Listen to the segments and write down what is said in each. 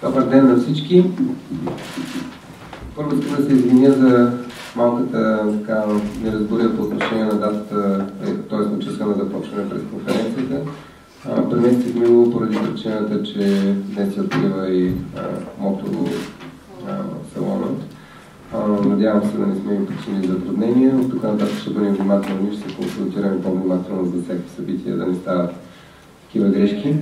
Добър ден на всички. Първо искам да се извиня за малката неразбория по отношение на датата, т.е. на часа на започване през конференцията. Преместихме го поради причината, че днес се открива и мото салонът. Надявам се да не сме им причини затруднения. От тук нататък ще бъдем внимателни, ще се консултираме по-внимателно за всеки събития, да не стават такива грешки.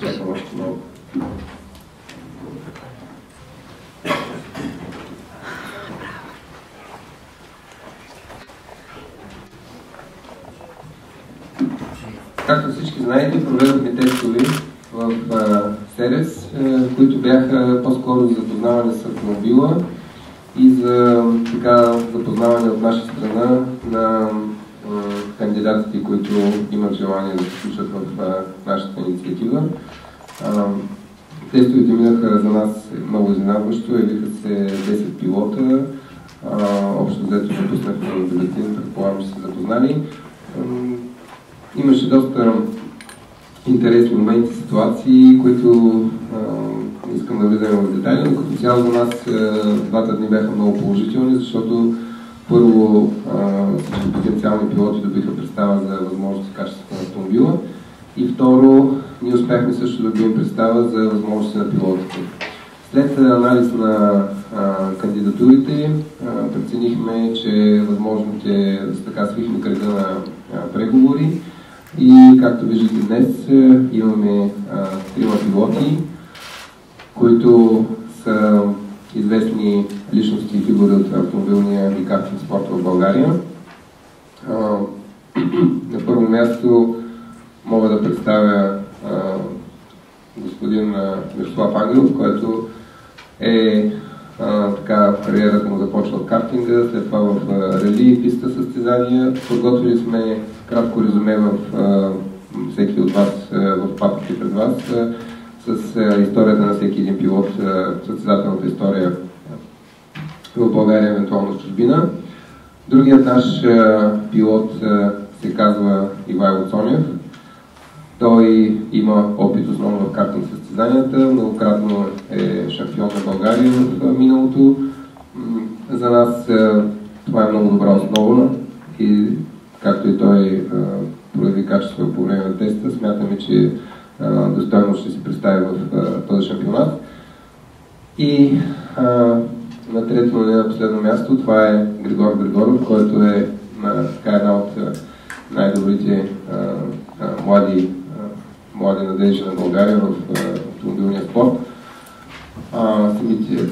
Чакам още много. Както всички знаете, проведохме тестове в Серес, които бяха по-скоро за запознаване с автомобила и за запознаване от наша страна на кандидатите, които имат желание да се включат в нашата инициатива. Тестовете минаха за нас много изненадващо, явиха се 10 пилота. Общо взето напуснахме бюлетин, предполагам, че се запознали. Имаше доста интересни моменти, ситуации, които искам да влизаме в детайли, но като цяло за нас двата дни бяха много положителни, защото първо всички потенциални пилоти добиха представа за възможности и качеството на автомобила и второ, ние успяхме също да добием представа за възможности на пилотите. След анализ на кандидатурите преценихме, че е възможно, че така свихме кръга на преговори и както виждате днес имаме 3 пилоти, които са известни личности и фигури от автомобилния и картинг спорт в България. На първо място мога да представя господин Мирослав Ангелов, който е кариерата му започва от картинга, след това в рели и писта състезания. Подготвили сме кратко резюме в всеки от вас, в папките пред вас, с историята на всеки един пилот, състезателната история в България, евентуално в чужбина. Другият наш пилот се казва Ивайло Цонев. Той има опит основно в картинг състезанията, многократно е шампион на България в миналото. За нас това е много добра основа и както и той прояви качество по време на теста, смятаме, че достойно ще се представи в този шампионат. И на трето, но не на последно място, това е Григор Григоров, който е една от най-добрите млади надежди на България в автомобилния спорт.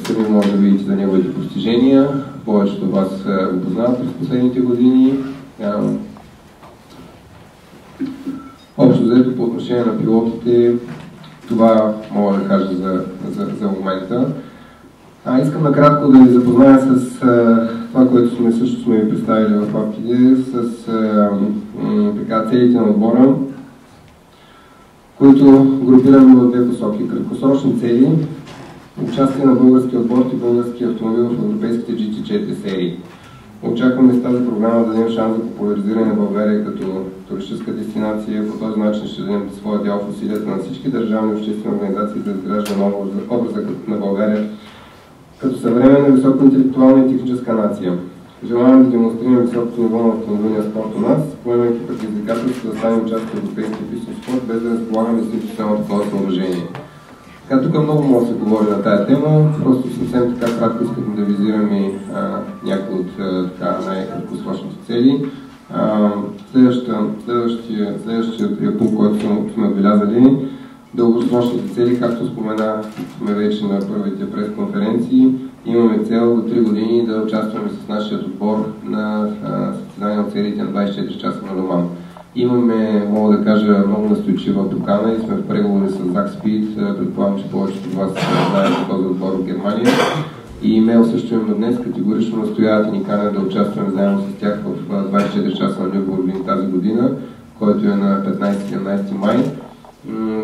Сами може да видите за неговите постижения. Повечето от вас го познават през последните години. Общо взето по отношение на пилотите, това мога да кажа за момента. Искам накратко да ви запозная с това, което също сме ви представили в папките, с целите на отбора, които групираме в 2 посоки. Краткосрочни цели, участие на българския отбор и българския автомобил в европейските GT4 серии. Очакваме с тази програма да дадем шанс за популяризиране на България като туристическа дестинация. По този начин ще дадем своя дял в усилията на всички държавни и обществени организации за изграждане на образа на България като съвременна, високоинтелектуална и техническа нация. Желаем да демонстрираме високото ниво на автомобилния спорт у нас, поемайки предизвикателството да станем част от европейския пистов спорт, без да разполагаме с институционално такова съоръжение. Тук много може да се говори на тая тема, просто съвсем така кратко искам да визираме някои от най-краткосрочните цели. Следващия пункт, който сме отбелязали, дългосрочните цели, както споменахме вече на първите пресконференции, имаме цел до 3 години да участваме с нашия отбор на състезания от сериите на 24 часа на Леман. Имаме, мога да кажа, много настойчива покана и сме в преговори с Зак Спид. Предполагам, че повечето от вас знаят за този отбор в Германия. И имейл също имаме днес, категорично настояват и ни канят да участваме заедно с тях в 24 часа на Нюрбургринг тази година, който е на 15-17 май.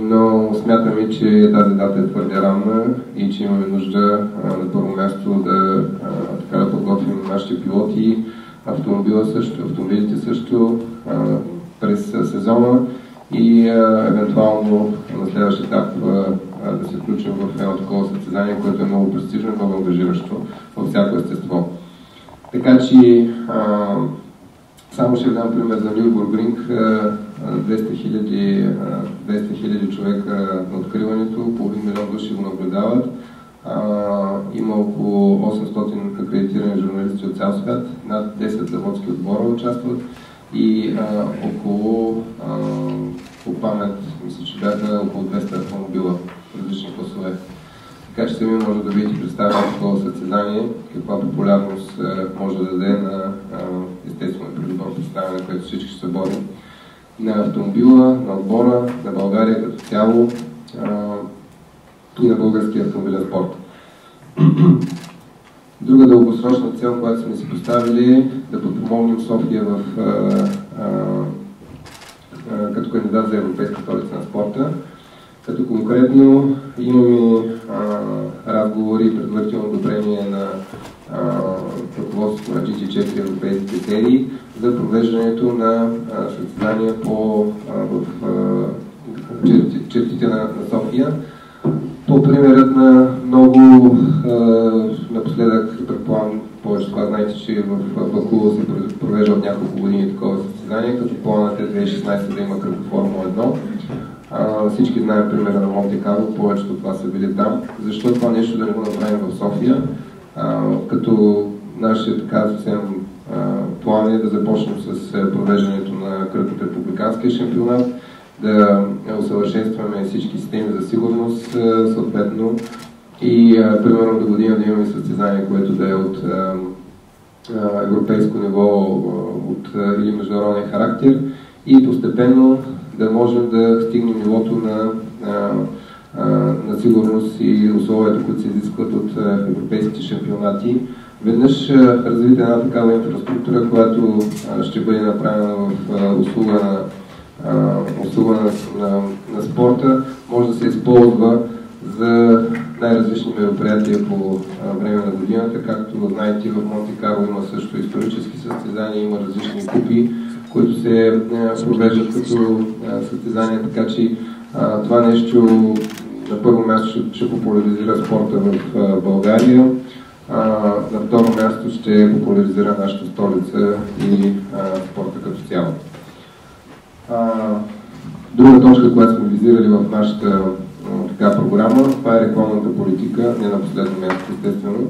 Но смятаме, че тази дата е твърде ранна и че имаме нужда на първо място да подготвим нашите пилоти автомобилите също през сезона и евентуално на следващия етап да се включим в едно такова състезание, което е много престижно и много ангажиращо във всяко естество. Така че само ще дам пример за Нюрбургринг. 200 000 човека на откриването, половин милион души го наблюдават. Има около 800 акредитирани журналисти от цял свят, над 10 заводски отбора участват и около, по памет, мисля, че бяха около 200 автомобила в различни класове. Така че сами може да видите представено такова състезание, каква популярност може да даде на естествено при добро представяне, което всички ще се борим на автомобила, на отбора, на България като цяло и на българския автомобилен спорт. Друга дългосрочна цел, която сме си поставили, е да подпомогнем София като кандидат за Европейска столица на спорта. Като конкретно имаме разговори и предварително одобрение на ръководството на GT4 европейските серии за провеждането на състезания в чертите на София. По примерът на много напоследък, предполагам, повече това знаете, че в Баку се провежда от няколко години такова състезание, като планът е 2016 да има кръг Формула 1. Всички знаем примера на Монте Карло, повечето от това са били там. Защо това нещо да не го направим в София? Като нашия така съвсем план е да започнем с провеждането на кръг от републиканския шампионат, да усъвършенстваме всички системи за сигурност съответно и примерно до година да имаме състезание, което да е от европейско ниво или международен характер и постепенно да можем да стигнем нивото на сигурност и условията, които се изискват от европейските шампионати. Веднъж развита една такава инфраструктура, която ще бъде направена в услуга на спорта, може да се използва за най-различни мероприятия по време на годината. Както знаете, в Монте Карло има също исторически състезания, има различни купи, които се провеждат като състезания, така че това нещо на първо място ще популяризира спорта в България, на второ място ще популяризира нашата столица и спорта като цяло. Друга точка, която сме визирали в нашата програма, това е рекламната политика, не на последно място, естествено.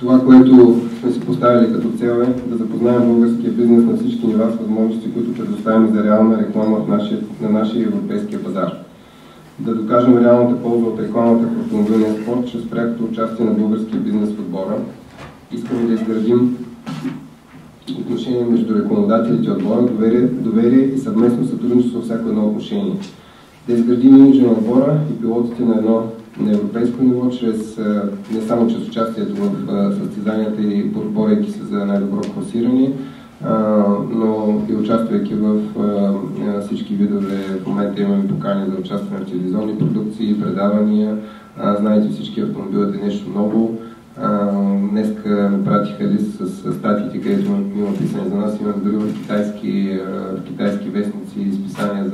Това, което сме си поставили като цел е да запознаем българския бизнес на всички нива с възможности, които предоставяме за реална реклама на нашия европейския пазар. Да докажем реалната полза от рекламата в автомобилния спорт чрез прякото участие на българския бизнес в отбора. Искаме да изградим отношение между рекламодателите и отбора, доверие и съвместно сътрудничество във всяко едно отношение. Да изградим имиджа на отбора и пилотите на европейско ниво, не само чрез участието в състезанията и борейки се за най-добро класиране, но и участвайки в всички видове. В момента имаме покани за участване в телевизионни продукции, предавания. Знаете, всички автомобилът е нещо ново. Днеска ми пратиха лист с статиите, където има писане за нас. Имаме дори в китайски вестници и списания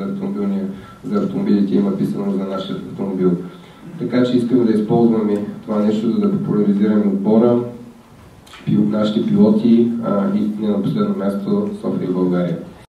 за автомобилите има писано за нашия автомобил. Така че искаме да използваме това нещо, за да популяризираме отбора, нашите пилоти и не на последно място София и България.